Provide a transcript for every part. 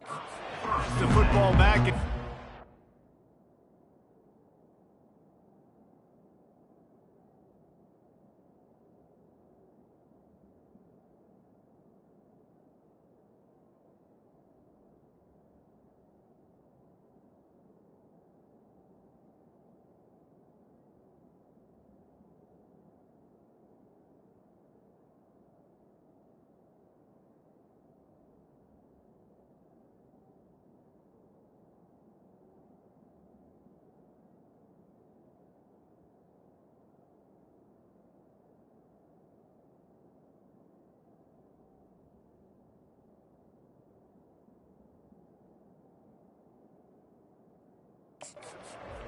The football back.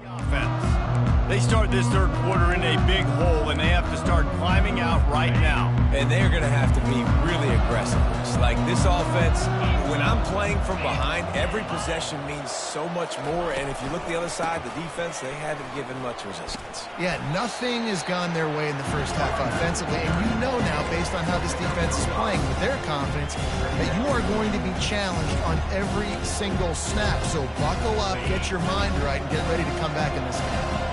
Offense. They start this third quarter in a big hole, and they have to start climbing out right now. And they're going to have to be really aggressive. It's like this offense, when I'm playing from behind, every possession means so much more. And if you look the other side, the defense, they haven't given much resistance. Yeah, nothing has gone their way in the first half offensively. And you know now, based on how this defense is playing with their confidence, that you are going to be challenged on every single snap. So buckle up, get your mind right, and get ready to come back in this game.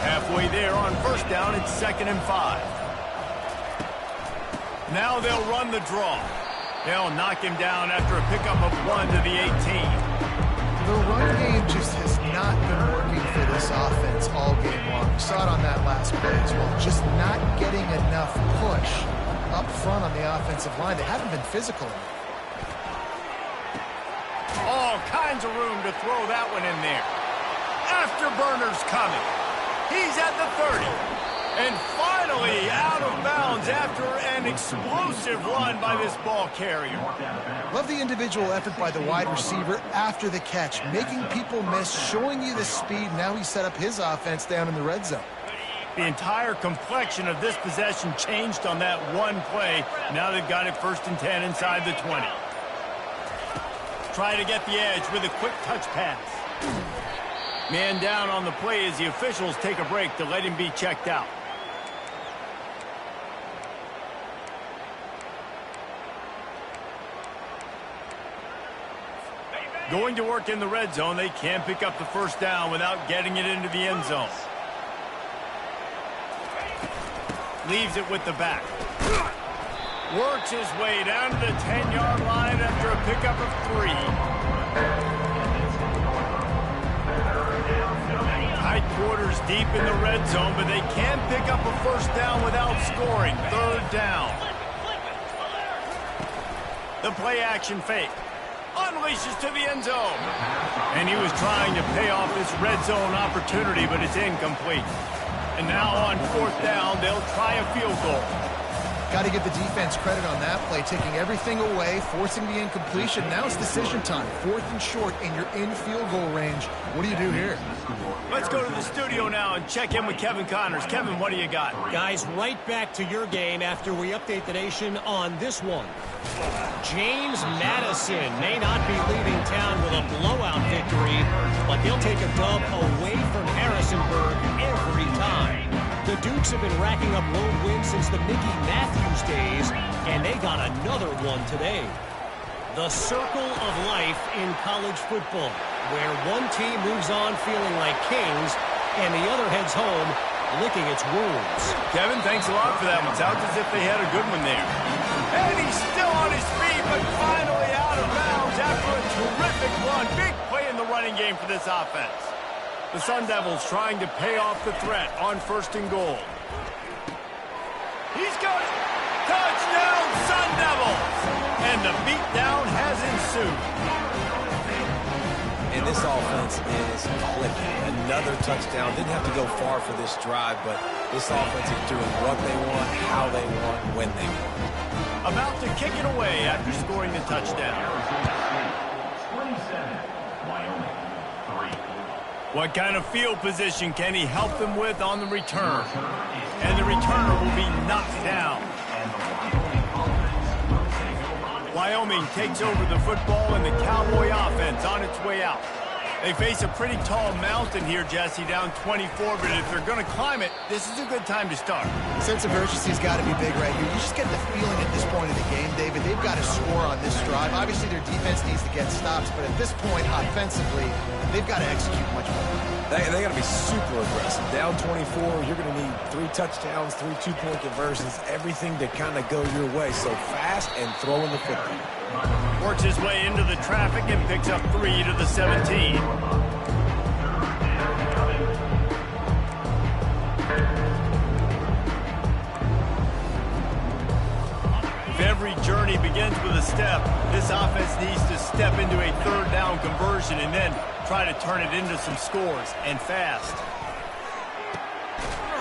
Halfway there on first down, it's 2nd and 5. Now they'll run the draw. They'll knock him down after a pickup of 1 to the 18. The run game just has not been working for this offense all game long. We saw it on that last play as well. Just not getting enough push up front on the offensive line. They haven't been physical. All kinds of room to throw that one in there. Afterburner's coming. He's at the 30. And finally out of bounds after an explosive run by this ball carrier. Love the individual effort by the wide receiver after the catch, making people miss, showing you the speed. Now he set up his offense down in the red zone. The entire complexion of this possession changed on that one play. Now they've got it 1st and 10 inside the 20. Try to get the edge with a quick touch pass. Man down on the play as the officials take a break to let him be checked out. Going to work in the red zone, they can't pick up the first down without getting it into the end zone. Leaves it with the back. Works his way down to the 10-yard line after a pickup of 3. Tight quarters deep in the red zone, but they can't pick up a first down without scoring. 3rd down. The play action fake. Unleashes to the end zone. And he was trying to pay off this red zone opportunity, but it's incomplete. And now on 4th down, they'll try a field goal. Got to give the defense credit on that play, taking everything away, forcing the incompletion. Now it's decision time. 4th and short, and you're in field goal range. What do you do here? Let's go to the studio now and check in with Kevin Connors. Kevin, what do you got? Guys, right back to your game after we update the nation on this one. James Madison may not be leaving town with a blowout victory, but he'll take a dub away from Harrisonburg every time. The Dukes have been racking up road wins since the Mickey Matthews days, and they got another one today. The circle of life in college football, where one team moves on feeling like kings, and the other heads home licking its wounds. Kevin, thanks a lot for that one. Sounds as if they had a good one there. And he's still on his feet, but finally out of bounds after a terrific run. Big play in the running game for this offense. The Sun Devils trying to pay off the threat on 1st and goal. He's got it. Touchdown, Sun Devils! And the beatdown has ensued. And this offense is clicking. Another touchdown. Didn't have to go far for this drive, but this offense is doing what they want, how they want, when they want. About to kick it away after scoring the touchdown. 27, Wyoming, 3. What kind of field position can he help them with on the return? And the returner will be knocked down. Wyoming takes over the football and the Cowboy offense on its way out. They face a pretty tall mountain here, Jesse, down 24, but if they're going to climb it, this is a good time to start. Sense of urgency's got to be big right here. You just get the feeling at this point of the game, David, they've got to score on this drive. Obviously, their defense needs to get stops, but at this point, offensively, they've got to execute much more. They got to be super aggressive. Down 24, you're going to need 3 touchdowns, 3 two-point conversions, everything to kind of go your way. So fast and throwing the football. Works his way into the traffic and picks up 3 to the 17. If every journey begins with a step, this offense needs to step into a third down conversion and then try to turn it into some scores, and fast.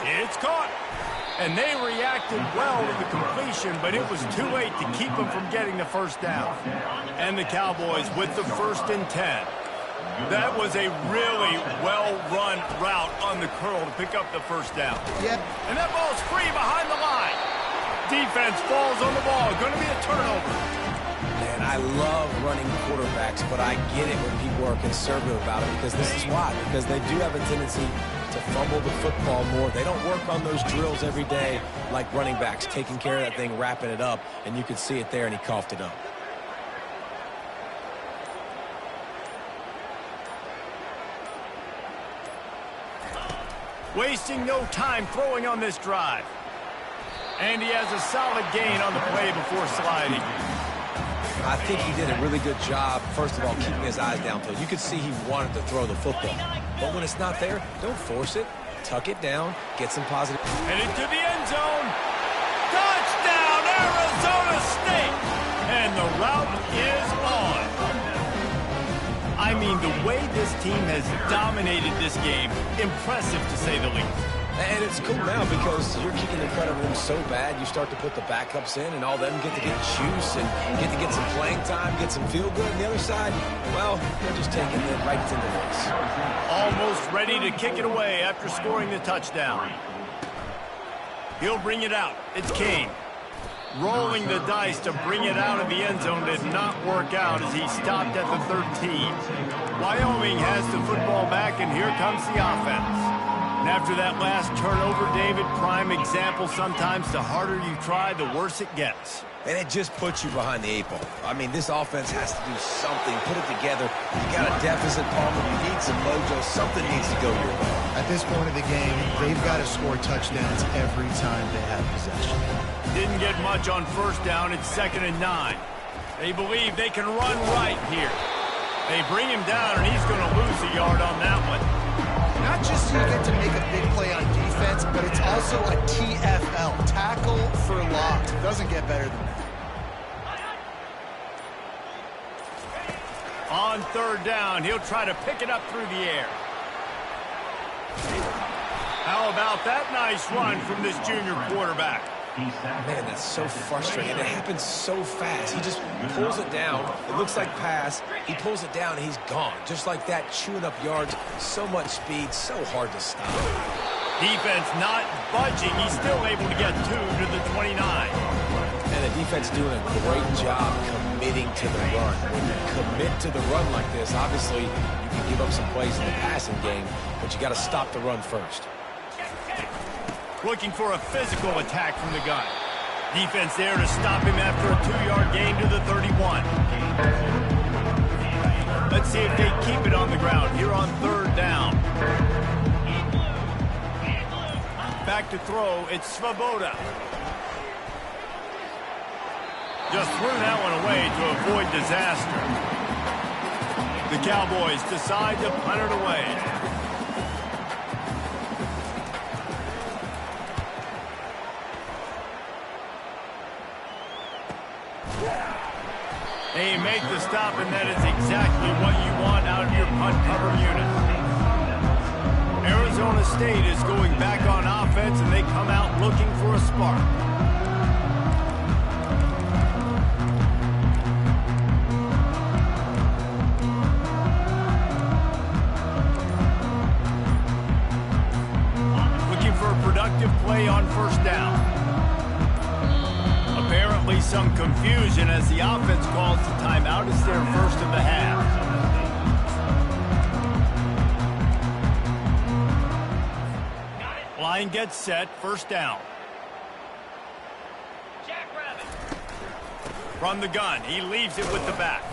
It's caught. And they reacted well to the completion, but it was too late to keep them from getting the first down. And the Cowboys with the 1st and 10. That was a really well-run route on the curl to pick up the first down. Yep. And that ball's free behind the line. Defense falls on the ball. Going to be a turnover. Man, I love running quarterbacks, but I get it when people are conservative about it because this is why. Because they do have a tendency to fumble the football more. They don't work on those drills every day like running backs, taking care of that thing, wrapping it up, and you could see it there, and he coughed it up. Wasting no time throwing on this drive. And he has a solid gain on the play before sliding. I think he did a really good job, first of all, keeping his eyes downfield. You could see he wanted to throw the football. But when it's not there, don't force it. Tuck it down. Get some positive. Headed to the end zone. Touchdown, Arizona State! And the route is on. I mean, the way this team has dominated this game, impressive to say the least. And it's cool now because you're kicking in front of them so bad, you start to put the backups in, and all of them get to get juice and get to get some playing time, get some feel good. On the other side, well, they're just taking it right to the face. Almost ready to kick it away after scoring the touchdown. He'll bring it out. It's Kane. Rolling the dice to bring it out of the end zone did not work out as he stopped at the 13. Wyoming has the football back, and here comes the offense. And after that last turnover, David, prime example, sometimes the harder you try, the worse it gets. And it just puts you behind the 8 ball. I mean, this offense has to do something, put it together. You got a deficit, Palmer. You need some mojo. Something needs to go your way. At this point of the game, they've got to score touchdowns every time they have possession. Didn't get much on first down. It's 2nd and 9. They believe they can run right here. They bring him down, and he's going to lose a yard on that one. Not just so you get to make a big play on defense, but it's also a TFL, tackle for loss. Doesn't get better than that. On 3rd down, he'll try to pick it up through the air. How about that nice run from this junior quarterback? Man, that's so frustrating. It happens so fast. He just pulls it down. It looks like pass. He pulls it down, and he's gone. Just like that, chewing up yards. So much speed, so hard to stop. Defense not budging. He's still able to get 2 to the 29. And the defense doing a great job committing to the run. When you commit to the run like this, obviously you can give up some plays in the passing game, but you got to stop the run first. Looking for a physical attack from the gun. Defense there to stop him after a 2-yard gain to the 31. Let's see if they keep it on the ground here on 3rd down. Back to throw, it's Svoboda. Just threw that one away to avoid disaster. The Cowboys decide to punt it away. They make the stop, and that is exactly what you want out of your punt cover unit. Arizona State is going back on offense, and they come out looking for a spark. Looking for a productive play on 1st down. Apparently some confusion as the offense calls the timeout. It's their first of the half. and gets set. First down. From the gun, he leaves it with the back.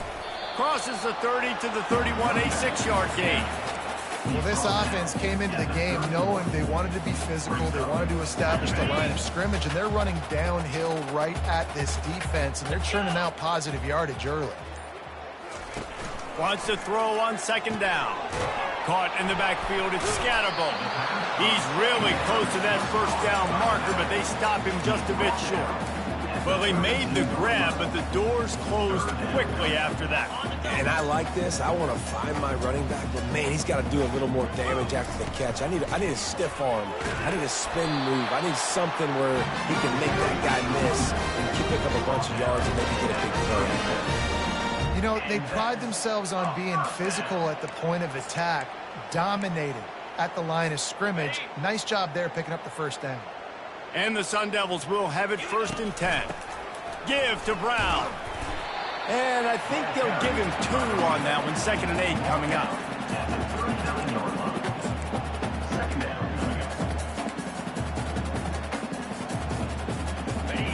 Crosses the 30 to the 31, a 6-yard gain. Well, this offense came into the game knowing they wanted to be physical, they wanted to establish the line of scrimmage, and they're running downhill right at this defense, and they're churning out positive yardage early. Wants to throw on second down. Caught in the backfield, it's Scatterbo. He's really close to that first down marker, but they stop him just a bit short. Well, he made the grab, but the doors closed quickly after that. And I like this. I want to find my running back, but man, he's got to do a little more damage after the catch. I need a stiff arm. I need a spin move. I need something where he can make that guy miss and pick up a bunch of yards and maybe get a big play. You know, they pride themselves on being physical at the point of attack, dominating at the line of scrimmage. Nice job there picking up the first down. And the Sun Devils will have it 1st and 10. Give to Brown. And I think they'll give him 2 on that one. 2nd and 8 coming up.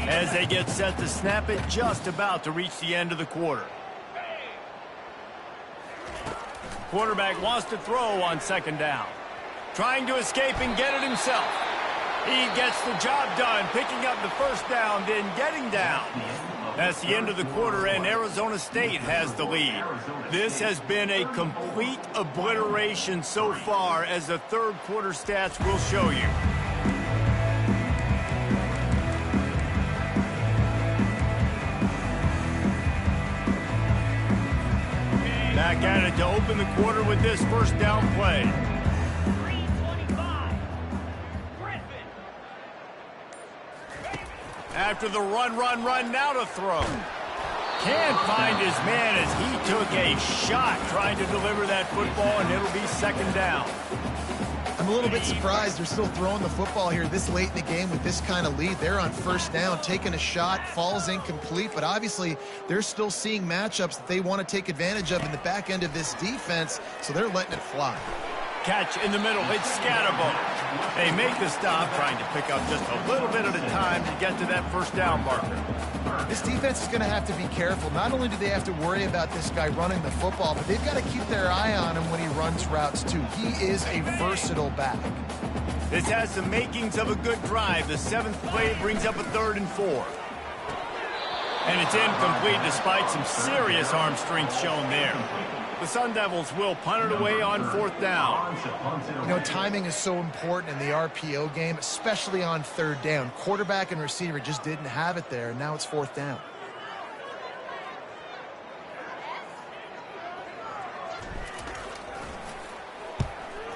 As they get set to snap it, just about to reach the end of the quarter. Quarterback wants to throw on 2nd down. Trying to escape and get it himself. He gets the job done, picking up the first down, then getting down. That's the end of the quarter, and Arizona State has the lead. This has been a complete obliteration so far, as the third quarter stats will show you. Back at it to open the quarter with this first down play. After the run, now to throw. Can't find his man as he took a shot trying to deliver that football, and it'll be 2nd down. I'm a little bit surprised they're still throwing the football here this late in the game with this kind of lead. They're on 1st down, taking a shot, falls incomplete, but obviously they're still seeing matchups that they want to take advantage of in the back end of this defense, so they're letting it fly. Catch in the middle, it's Scatterbo. They make the stop, trying to pick up just a little bit at a time to get to that first down marker. This defense is going to have to be careful. Not only do they have to worry about this guy running the football, but they've got to keep their eye on him when he runs routes too. He is a versatile back. This has the makings of a good drive. The 7th play brings up a 3rd and 4. And it's incomplete despite some serious arm strength shown there. The Sun Devils will punt it away on 4th down. You know, timing is so important in the RPO game, especially on 3rd down. Quarterback and receiver just didn't have it there, and now it's 4th down.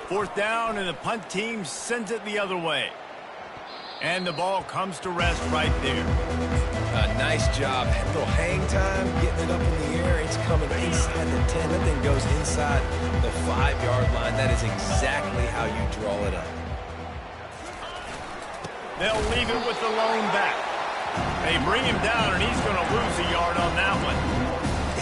Fourth down, and the punt team sends it the other way. And the ball comes to rest right there. Nice job. A little hang time, getting it up in the air. It's coming inside the 10. That thing goes inside the 5-yard line. That is exactly how you draw it up. They'll leave it with the lone back. They bring him down, and he's going to lose a yard on that one.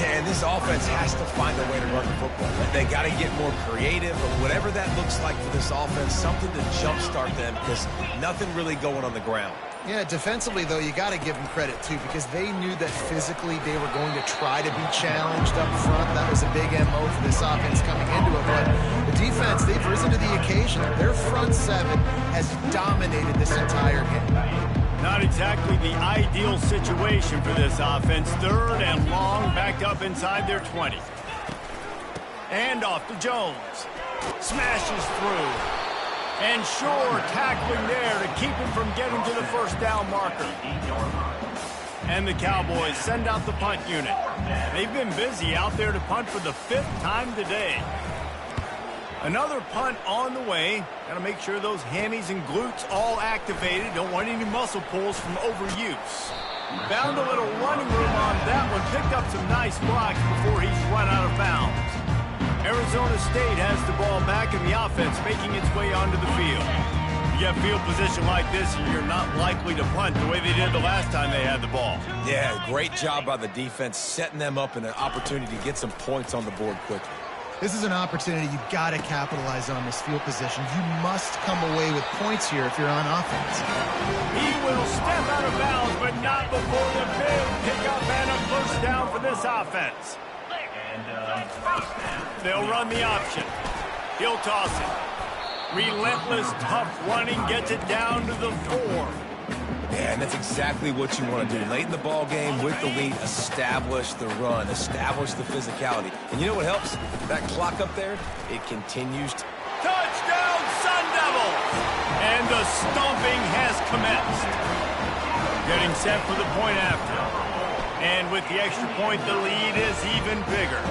Yeah, and this offense has to find a way to run the football. They got to get more creative, or whatever that looks like for this offense, something to jumpstart them, because nothing really going on the ground. Yeah, defensively, though, you got to give them credit, too, because they knew that physically they were going to try to be challenged up front. That was a big MO for this offense coming into it. But the defense, they've risen to the occasion. Their front 7 has dominated this entire game. Not exactly the ideal situation for this offense. 3rd and long, back up inside their 20. And off to Jones. Smashes through. And Shore tackling there to keep him from getting to the first down marker. And the Cowboys send out the punt unit. They've been busy out there to punt for the 5th time today. Another punt on the way. Got to make sure those hammies and glutes all activated. Don't want any muscle pulls from overuse. Found a little running room on that one. Picked up some nice blocks before he's run out of bounds. Arizona State has the ball back, and the offense making its way onto the field. You get field position like this, and you're not likely to punt the way they did the last time they had the ball. Yeah, great job by the defense, setting them up in an opportunity to get some points on the board quickly. This is an opportunity you've got to capitalize on this field position. You must come away with points here if you're on offense. He will step out of bounds, but not before the big pickup and a first down for this offense. They'll run the option. He'll toss it. Relentless, tough running gets it down to the 4. Yeah, and that's exactly what you want to do. Late in the ball game with the lead, establish the run, establish the physicality. And you know what helps? That clock up there, it continues to... Touchdown, Sun Devils! And the stomping has commenced. Getting set for the point after. And with the extra point, the lead is even bigger.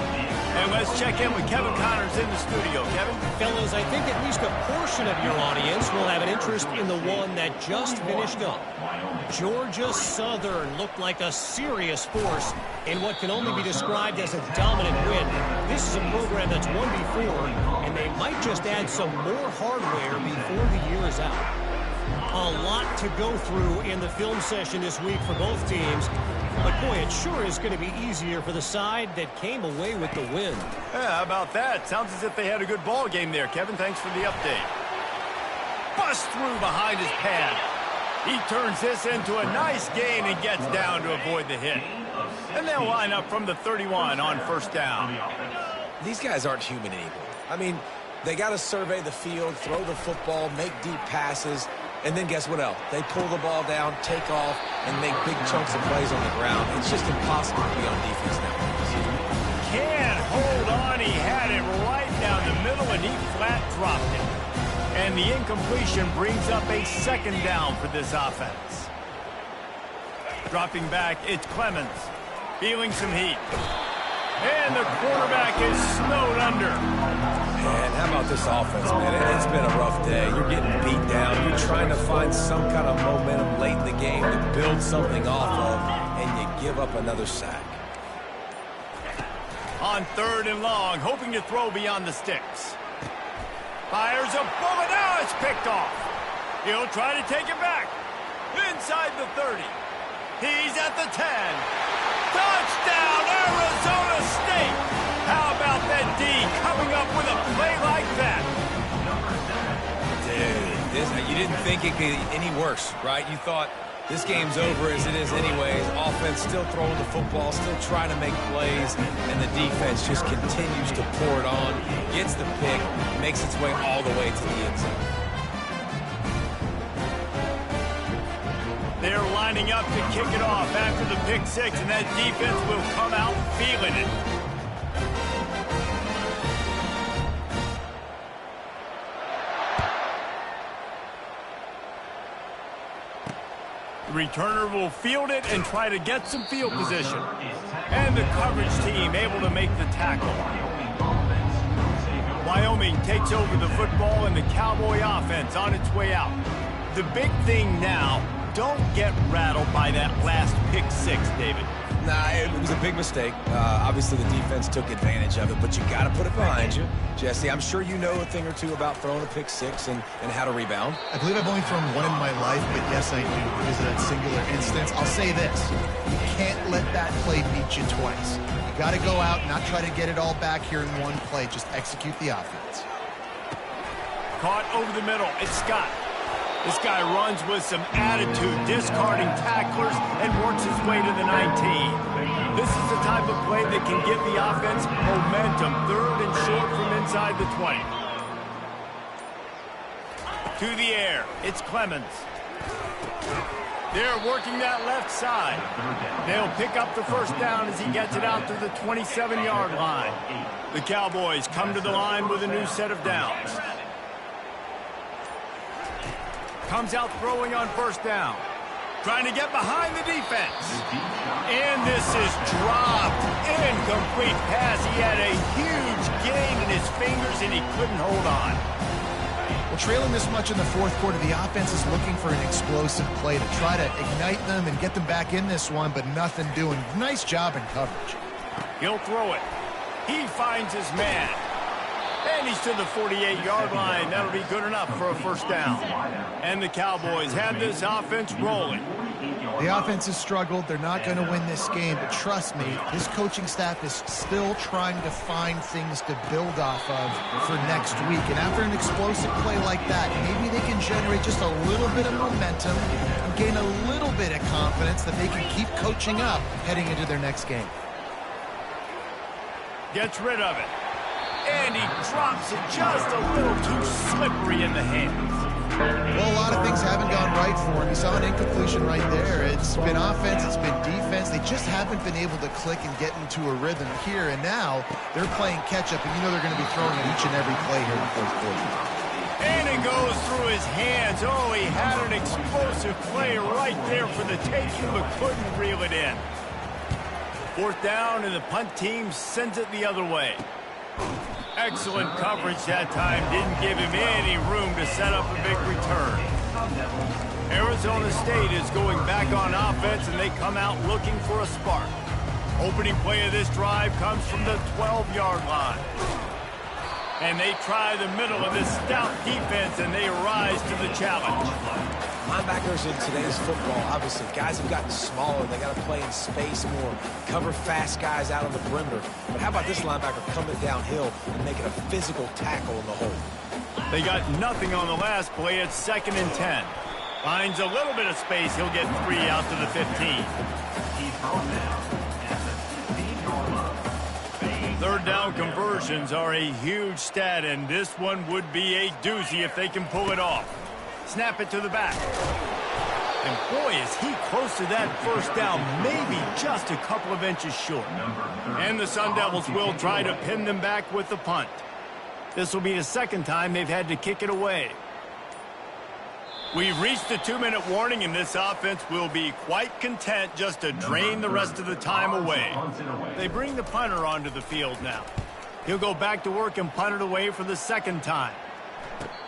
And let's check in with Kevin Connors in the studio. Kevin? Fellas, I think at least a portion of your audience will have an interest in the one that just finished up. Georgia Southern looked like a serious force in what can only be described as a dominant win. This is a program that's won before, and they might just add some more hardware before the year is out. A lot to go through in the film session this week for both teams. But, boy, it sure is going to be easier for the side that came away with the win. Yeah, how about that? Sounds as if they had a good ball game there, Kevin. Thanks for the update. Bust through behind his pad. He turns this into a nice gain and gets down to avoid the hit. And they'll line up from the 31 on first down. These guys aren't human anymore. I mean, they got to survey the field, throw the football, make deep passes, and then guess what else? They pull the ball down, take off, and make big chunks of plays on the ground. It's just impossible to be on defense now. Can't hold on. He had it right down the middle, and he flat dropped it. And the incompletion brings up a second down for this offense. Dropping back, it's Clemens. Feeling some heat. And the quarterback is snowed under. Man, how about this offense, man? It's been a rough day. You're getting beat down. You're trying to find some kind of momentum late in the game to build something off of, and you give up another sack. On 3rd and long, hoping to throw beyond the sticks. Fires a bullet. Now it's picked off. He'll try to take it back. Inside the 30. He's at the 10. Touchdown, Arizona State. How about that D coming up with a play like that? Dude, you didn't think it could get any worse, right? You thought this game's over as it is anyways. Offense still throwing the football, still trying to make plays, and the defense just continues to pour it on, gets the pick, makes its way all the way to the end zone. They're lining up to kick it off after the pick six, and that defense will come out feeling it. The returner will field it and try to get some field position. And the coverage team able to make the tackle. Wyoming takes over the football and the Cowboy offense on its way out. The big thing now, don't get rattled by that last pick six, David. Nah, it was a big mistake. Obviously, the defense took advantage of it, but you got to put it behind you. Jesse, I'm sure you know a thing or two about throwing a pick six and how to rebound. I believe I've only thrown one in my life, but yes, I do. Because of that singular instance, I'll say this. You can't let that play beat you twice. You got to go out and not try to get it all back here in one play. Just execute the offense. Caught over the middle. It's Scott. This guy runs with some attitude, discarding tacklers, and works his way to the 19. This is the type of play that can give the offense momentum. 3rd and short from inside the 20. To the air, it's Clemens. They're working that left side. They'll pick up the first down as he gets it out to the 27-yard line. The Cowboys come to the line with a new set of downs. Comes out throwing on first down. Trying to get behind the defense. And this is dropped. Incomplete pass. He had a huge gain in his fingers and he couldn't hold on. Well, trailing this much in the 4th quarter, the offense is looking for an explosive play to try to ignite them and get them back in this one, but nothing doing. Nice job in coverage. He'll throw it. He finds his man. And he's to the 48-yard line. That'll be good enough for a first down. And the Cowboys have this offense rolling. The offense has struggled. They're not going to win this game, but trust me, this coaching staff is still trying to find things to build off of for next week. And after an explosive play like that, maybe they can generate just a little bit of momentum and gain a little bit of confidence that they can keep coaching up heading into their next game. Gets rid of it. And he drops it just a little too slippery in the hands. Well, a lot of things haven't gone right for him. He saw an incompletion right there. It's been offense, it's been defense. They just haven't been able to click and get into a rhythm here. And now they're playing catch-up, and you know they're going to be throwing it each and every play here in the fourth quarter. And it goes through his hands. Oh, he had an explosive play right there for the taking, but couldn't reel it in. Fourth down, and the punt team sends it the other way. Excellent coverage that time. Didn't give him any room to set up a big return. Arizona State is going back on offense, and they come out looking for a spark. Opening play of this drive comes from the 12-yard line. And they try the middle of this stout defense, and they rise to the challenge. Linebackers in today's football, obviously, guys have gotten smaller. They got to play in space more, cover fast guys out on the perimeter. But how about this linebacker coming downhill and making a physical tackle in the hole? They got nothing on the last play. It's 2nd and 10. Finds a little bit of space. He'll get 3 out to the 15. Third down conversions are a huge stat, and this one would be a doozy if they can pull it off. Snap it to the back. And boy, is he close to that first down, maybe just a couple of inches short. And the Sun Devils will try to pin them back with the punt. This will be the second time they've had to kick it away. We've reached the 2-minute warning, and this offense will be quite content just to drain the rest of the time away. They bring the punter onto the field now. He'll go back to work and punt it away for the second time.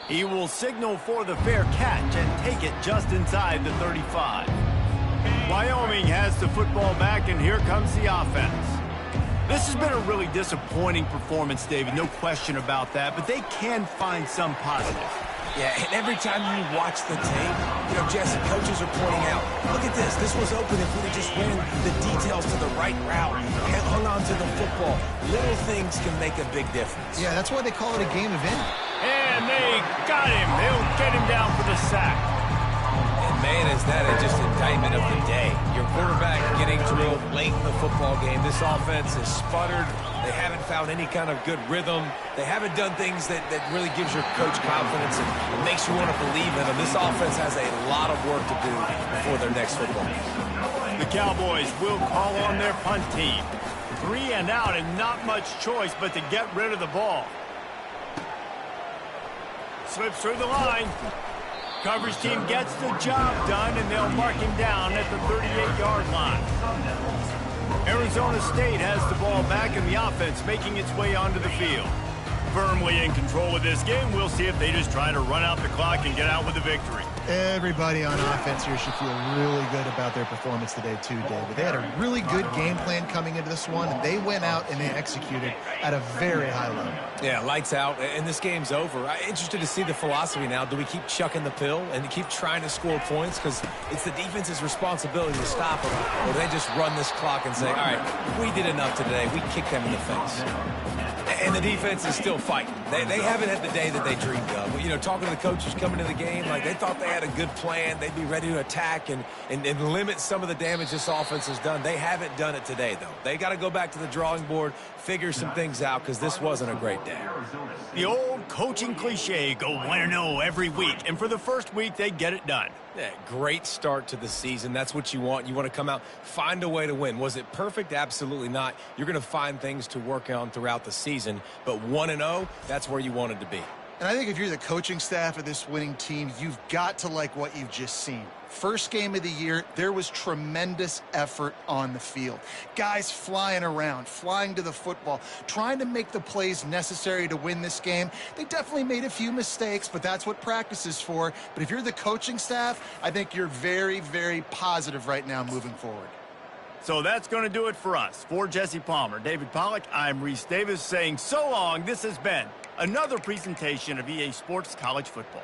He will signal for the fair catch and take it just inside the 35. Wyoming has the football back, and here comes the offense. This has been a really disappointing performance, David, no question about that, but they can find some positive. Yeah, and every time you watch the tape, you know, Jesse, coaches are pointing out, look at this. This was open if we just ran the details to the right route and hung on to the football. Little things can make a big difference. Yeah, that's why they call it a game of inning. And they got him. They'll get him down for the sack. And, man, is that just indictment of the day. Your quarterback getting drilled late in the football game. This offense is sputtered. They haven't found any kind of good rhythm. They haven't done things that really gives your coach confidence and makes you want to believe in them. This offense has a lot of work to do before their next football game. The Cowboys will call on their punt team. 3 and out, and not much choice but to get rid of the ball. Slips through the line. Coverage team gets the job done, and they'll mark him down at the 38-yard line. Arizona State has the ball back, and the offense making its way onto the field. Firmly in control of this game. We'll see if they just try to run out the clock and get out with a victory. Everybody on offense here should feel really good about their performance today too, David. They had a really good game plan coming into this one, and they went out and they executed at a very high level. Yeah, lights out, and this game's over. I'm interested to see the philosophy now. Do we keep chucking the pill and keep trying to score points? Because it's the defense's responsibility to stop them. Or do they just run this clock and say, all right, we did enough today. We kicked them in the face. And the defense is still fighting. They haven't had the day that they dreamed of. You know, talking to the coaches coming into the game, like they thought they had a good plan. They'd be ready to attack and limit some of the damage this offense has done. They haven't done it today, though. They got to go back to the drawing board, figure some things out, because this wasn't a great day. The old coaching cliche, go 1-0 every week. And for the first week, they get it done. Yeah, great start to the season. That's what you want. You want to come out, find a way to win. Was it perfect? Absolutely not. You're going to find things to work on throughout the season. But 1-0, that's where you wanted to be. And I think if you're the coaching staff of this winning team, you've got to like what you've just seen. First game of the year, there was tremendous effort on the field. Guys flying around, flying to the football, trying to make the plays necessary to win this game. They definitely made a few mistakes, but that's what practice is for. But if you're the coaching staff, I think you're very, very positive right now moving forward. So that's going to do it for us. For Jesse Palmer, David Pollack, I'm Reese Davis saying so long. This has been another presentation of EA Sports College Football.